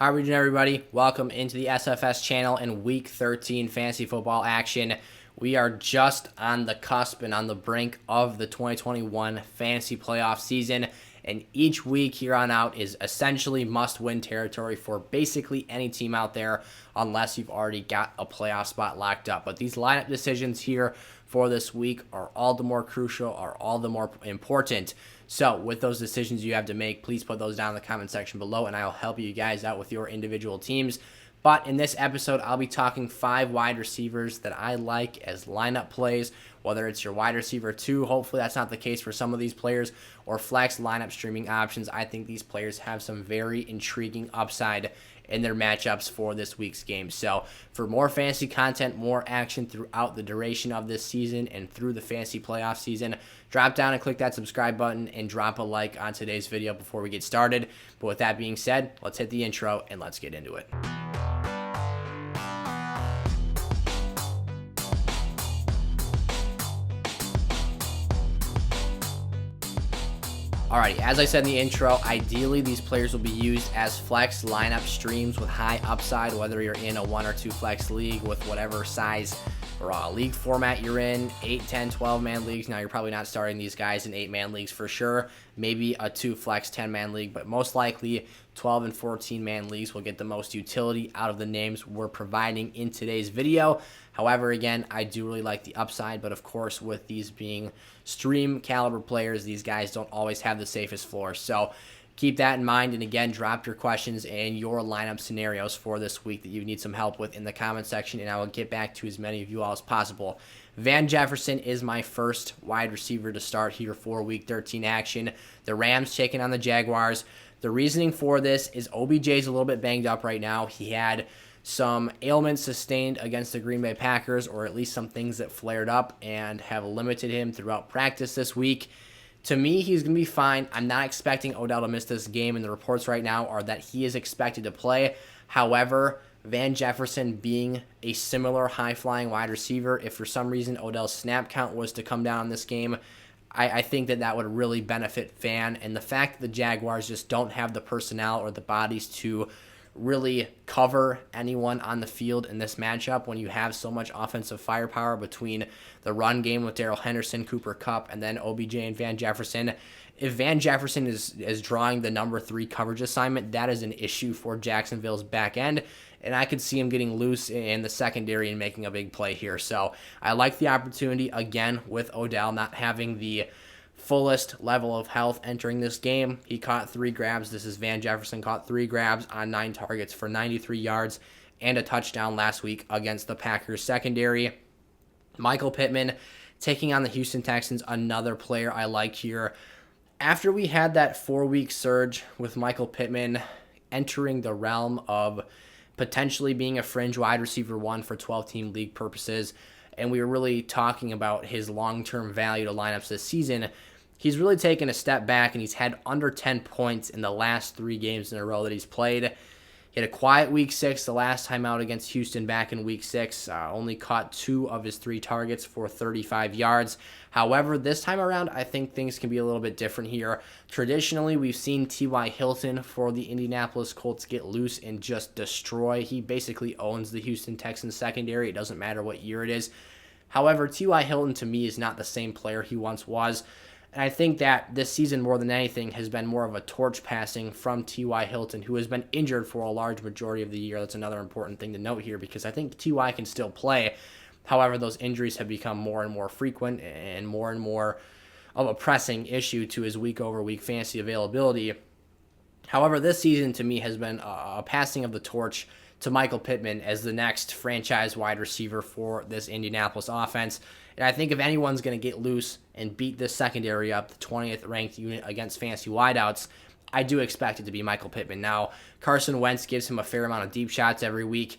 How are we doing, everybody? Welcome into the SFS channel and Week 13 fantasy football action. We are just on the cusp and on the brink of the 2021 fantasy playoff season, and each week here on out is essentially must-win territory for basically any team out there unless you've already got a playoff spot locked up. But these lineup decisions here for this week are all the more crucial, are all the more important. So with those decisions you have to make, please put those down in the comment section below, and I'll help you guys out with your individual teams. But in this episode, I'll be talking 5 wide receivers that I like as lineup plays, whether it's your wide receiver 2, hopefully that's not the case for some of these players, or flex lineup streaming options. I think these players have some very intriguing upside in their matchups for this week's game. So for more fantasy content, more action throughout the duration of this season and through the fantasy playoff season, drop down and click that subscribe button and drop a like on today's video before we get started. But with that being said, let's hit the intro and let's get into it. Alrighty, as I said in the intro, ideally these players will be used as flex lineup streams with high upside, whether you're in a 1 or 2 flex league with whatever size or league format you're in, 8, 10, 12-man leagues. Now, you're probably not starting these guys in 8-man leagues for sure. Maybe a 2 flex 10-man league, but most likely 12 and 14-man leagues will get the most utility out of the names we're providing in today's video. However, again, I do really like the upside, but of course, with these being stream caliber players, these guys don't always have the safest floor. So keep that in mind, and again, drop your questions and your lineup scenarios for this week that you need some help with in the comment section, and I will get back to as many of you all as possible. Van Jefferson is my first wide receiver to start here for Week 13 action. The Rams taking on the Jaguars. The reasoning for this is OBJ is a little bit banged up right now. He had some ailments sustained against the Green Bay Packers, or at least some things that flared up and have limited him throughout practice this week. To me, he's going to be fine. I'm not expecting Odell to miss this game, and the reports right now are that he is expected to play. However, Van Jefferson being a similar high-flying wide receiver, if for some reason Odell's snap count was to come down in this game, I think that would really benefit Van. And the fact that the Jaguars just don't have the personnel or the bodies to really cover anyone on the field in this matchup when you have so much offensive firepower between the run game with Darrell Henderson, Cooper Kupp, and then OBJ and Van Jefferson. If Van Jefferson is drawing the number 3 coverage assignment, that is an issue for Jacksonville's back end, and I could see him getting loose in the secondary and making a big play here. So I like the opportunity, again, with Odell not having the fullest level of health entering this game. He caught 3 grabs. This is Van Jefferson caught 3 grabs on 9 targets for 93 yards and a touchdown last week against the Packers secondary. Michael Pittman taking on the Houston Texans, another player I like here. After we had that 4-week surge with Michael Pittman entering the realm of potentially being a fringe wide receiver 1 for 12-team league purposes, and we were really talking about his long-term value to lineups this season, he's really taken a step back, and he's had under 10 points in the last 3 games in a row that he's played. He had a quiet Week 6 the last time out against Houston back in Week 6. Only caught 2 of his 3 targets for 35 yards. However, this time around, I think things can be a little bit different here. Traditionally, we've seen T.Y. Hilton for the Indianapolis Colts get loose and just destroy. He basically owns the Houston Texans secondary. It doesn't matter what year it is. However, T.Y. Hilton, to me, is not the same player he once was. And I think that this season, more than anything, has been more of a torch passing from T.Y. Hilton, who has been injured for a large majority of the year. That's another important thing to note here, because I think T.Y. can still play. However, those injuries have become more and more frequent and more of a pressing issue to his week-over-week fantasy availability. However, this season, to me, has been a passing of the torch to Michael Pittman as the next franchise wide receiver for this Indianapolis offense. And I think if anyone's going to get loose and beat this secondary up, the 20th ranked unit against fantasy wideouts, I do expect it to be Michael Pittman. Now, Carson Wentz gives him a fair amount of deep shots every week,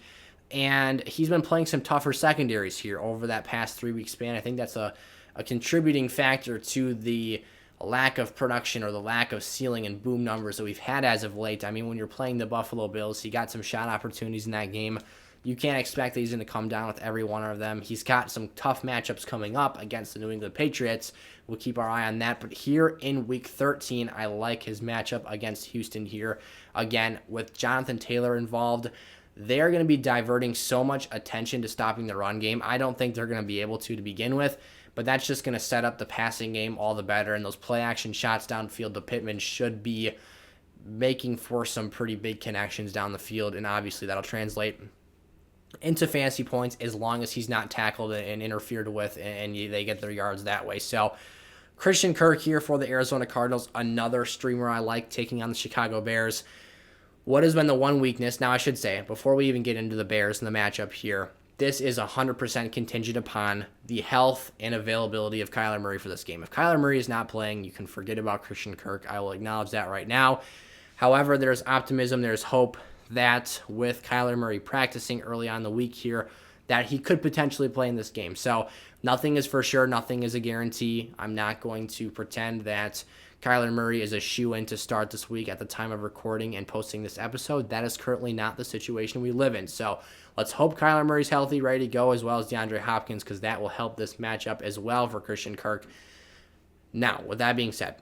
and he's been playing some tougher secondaries here over that past 3-week span. I think that's a contributing factor to the lack of production or the lack of ceiling and boom numbers that we've had as of late. I mean, when you're playing the Buffalo Bills, he got some shot opportunities in that game. you can't expect that he's going to come down with every one of them. He's got some tough matchups coming up against the New England Patriots. We'll keep our eye on that. But here in Week 13, I like his matchup against Houston here. Again, with Jonathan Taylor involved, they're going to be diverting so much attention to stopping the run game. I don't think they're going to be able to begin with, but that's just going to set up the passing game all the better. And those play-action shots downfield to Pittman should be making for some pretty big connections down the field, and obviously that'll translate into fantasy points as long as he's not tackled and interfered with and they get their yards that way. So Christian Kirk here for the Arizona Cardinals, another streamer I like taking on the Chicago Bears. What has been the one weakness? Now I should say, before we even get into the Bears and the matchup here, this is 100% contingent upon the health and availability of Kyler Murray for this game. If Kyler Murray is not playing, you can forget about Christian Kirk. I will acknowledge that right now. However, there's optimism, there's hope that with Kyler Murray practicing early on in the week here, that he could potentially play in this game. So nothing is for sure, nothing is a guarantee. I'm not going to pretend that Kyler Murray is a shoo-in to start this week at the time of recording and posting this episode. That is currently not the situation we live in. So let's hope Kyler Murray's healthy, ready to go, as well as DeAndre Hopkins, because that will help this matchup as well for Christian Kirk. Now, with that being said,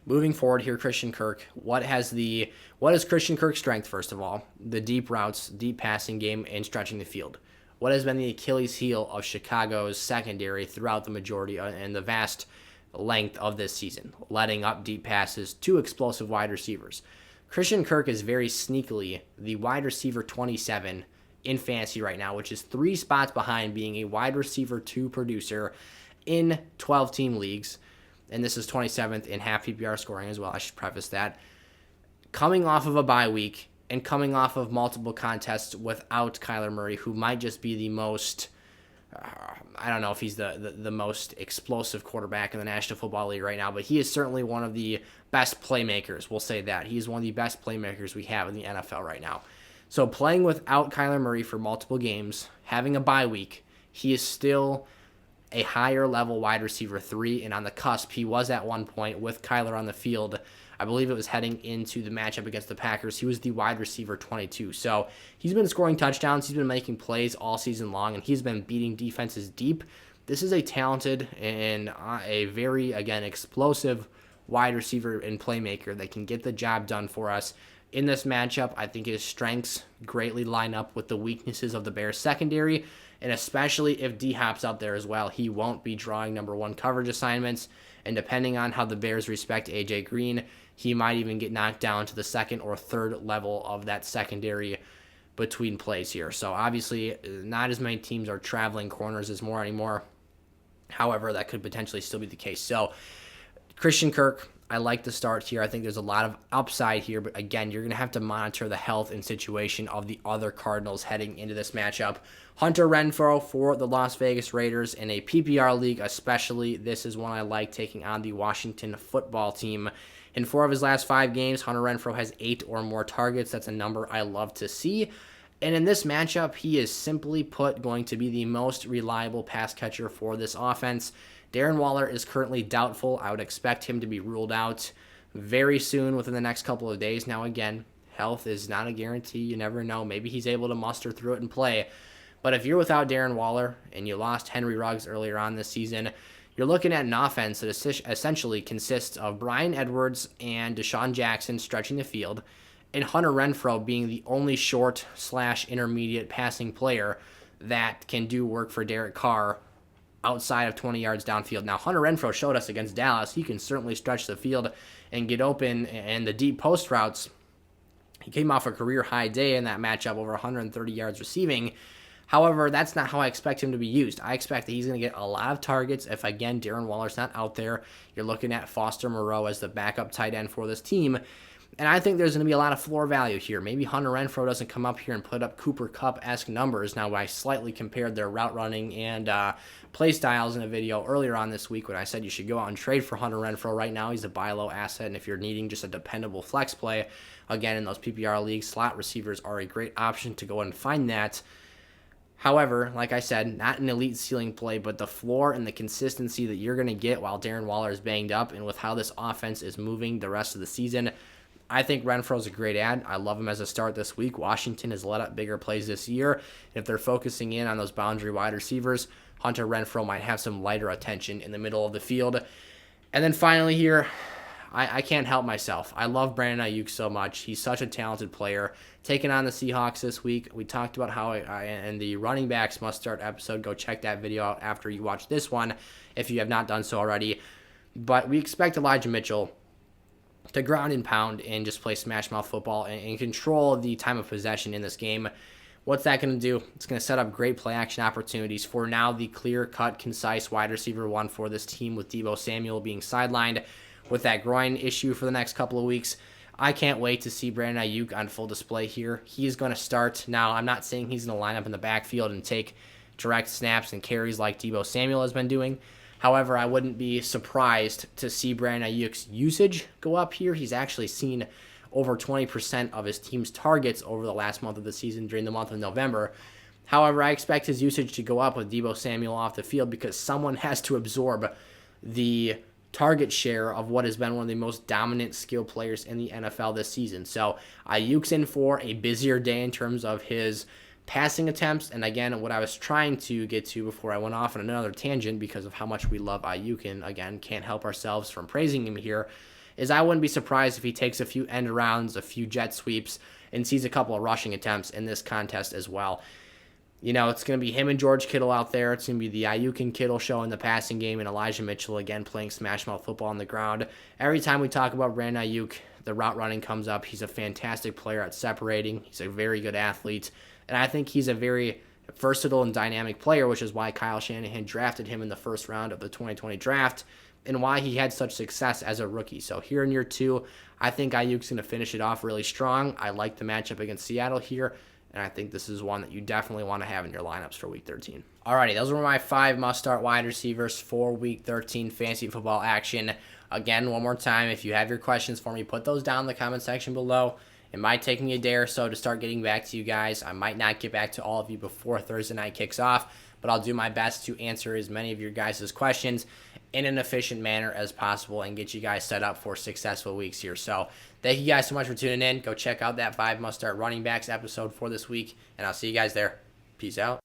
moving forward here, Christian Kirk, what is Christian Kirk's strength, first of all? The deep routes, deep passing game, and stretching the field. What has been the Achilles heel of Chicago's secondary throughout the majority and the vast length of this season? Letting up deep passes to explosive wide receivers. Christian Kirk is very sneakily the wide receiver 27 in fantasy right now, which is 3 spots behind being a wide receiver 2 producer in 12-team leagues. And this is 27th in half PPR scoring as well. I should preface that. Coming off of a bye week and coming off of multiple contests without Kyler Murray, who might just be the most, I don't know if he's the most explosive quarterback in the National Football League right now, but he is certainly one of the best playmakers. We'll say that. He is one of the best playmakers we have in the NFL right now. So playing without Kyler Murray for multiple games, having a bye week, he is still a higher level wide receiver 3, and on the cusp, he was at one point with Kyler on the field. I believe it was heading into the matchup against the Packers. He was the wide receiver 22. So he's been scoring touchdowns. He's been making plays all season long, and he's been beating defenses deep. This is a talented and a very, again, explosive wide receiver and playmaker that can get the job done for us. In this matchup, I think his strengths greatly line up with the weaknesses of the Bears secondary, and especially if D-Hop's out there as well, he won't be drawing number 1 coverage assignments, and depending on how the Bears respect A.J. Green, he might even get knocked down to the 2nd or 3rd level of that secondary between plays here. So obviously, not as many teams are traveling corners as more anymore. However, that could potentially still be the case. So Christian Kirk, I like the start here. I think there's a lot of upside here, but again, you're going to have to monitor the health and situation of the other Cardinals heading into this matchup. Hunter Renfrow for the Las Vegas Raiders in a PPR league especially. This is one I like, taking on the Washington football team. In 4 of his last 5 games, Hunter Renfrow has 8 or more targets. That's a number I love to see. And in this matchup, he is simply put going to be the most reliable pass catcher for this offense. Darren Waller is currently doubtful. I would expect him to be ruled out very soon within the next couple of days. Now, again, health is not a guarantee. You never know. Maybe he's able to muster through it and play. But if you're without Darren Waller and you lost Henry Ruggs earlier on this season, you're looking at an offense that essentially consists of Bryan Edwards and Deshaun Jackson stretching the field, and Hunter Renfrow being the only short/intermediate passing player that can do work for Derek Carr outside of 20 yards downfield. Now, Hunter Renfrow showed us against Dallas, he can certainly stretch the field and get open, and the deep post routes, he came off a career-high day in that matchup, over 130 yards receiving. However, that's not how I expect him to be used. I expect that he's going to get a lot of targets if, again, Darren Waller's not out there. You're looking at Foster Moreau as the backup tight end for this team. And I think there's going to be a lot of floor value here. Maybe Hunter Renfrow doesn't come up here and put up Cooper Kupp-esque numbers. Now, I slightly compared their route running and play styles in a video earlier on this week when I said you should go out and trade for Hunter Renfrow right now. He's a buy low asset, and if you're needing just a dependable flex play, again, in those PPR leagues, slot receivers are a great option to go and find that. However, like I said, not an elite ceiling play, but the floor and the consistency that you're going to get while Darren Waller is banged up, and with how this offense is moving the rest of the season, I think Renfrow's a great ad. I love him as a start this week. Washington has let up bigger plays this year. And if they're focusing in on those boundary wide receivers, Hunter Renfrow might have some lighter attention in the middle of the field. And then finally here, I can't help myself. I love Brandon Aiyuk so much. He's such a talented player. Taking on the Seahawks this week, we talked about how in the running backs must start episode. Go check that video out after you watch this one if you have not done so already. But we expect Elijah Mitchell to ground and pound and just play smash mouth football and control the time of possession in this game. What's that going to do? It's going to set up great play action opportunities for now the clear-cut, concise wide receiver one for this team, with Deebo Samuel being sidelined with that groin issue for the next couple of weeks. I can't wait to see Brandon Aiyuk on full display here. He's going to start. Now, I'm not saying he's going to line up in the backfield and take direct snaps and carries like Deebo Samuel has been doing. However, I wouldn't be surprised to see Brandon Aiyuk's usage go up here. He's actually seen over 20% of his team's targets over the last month of the season during the month of November. However, I expect his usage to go up with Deebo Samuel off the field because someone has to absorb the target share of what has been one of the most dominant skill players in the NFL this season. So Aiyuk's in for a busier day in terms of his passing attempts. And again, what I was trying to get to before I went off on another tangent because of how much we love Aiyuk, and again, can't help ourselves from praising him here, is I wouldn't be surprised if he takes a few end arounds, a few jet sweeps, and sees a couple of rushing attempts in this contest as well. You know, it's going to be him and George Kittle out there. It's going to be the Aiyuk and Kittle show in the passing game, and Elijah Mitchell again playing smash mouth football on the ground. Every time we talk about Brandon Aiyuk, the route running comes up. He's a fantastic player at separating. He's a very good athlete, and I think he's a very versatile and dynamic player, which is why Kyle Shanahan drafted him in the first round of the 2020 draft and why he had such success as a rookie. So here in year two, I think Aiyuk's going to finish it off really strong. I like the matchup against Seattle here, and I think this is one that you definitely want to have in your lineups for Week 13. Alrighty, those were my 5 must-start wide receivers for Week 13 fantasy football action. Again, one more time, if you have your questions for me, put those down in the comment section below. It might take me a day or so to start getting back to you guys. I might not get back to all of you before Thursday night kicks off, but I'll do my best to answer as many of your guys' questions in an efficient manner as possible and get you guys set up for successful weeks here. So thank you guys so much for tuning in. Go check out that 5 must-start running backs episode for this week, and I'll see you guys there. Peace out.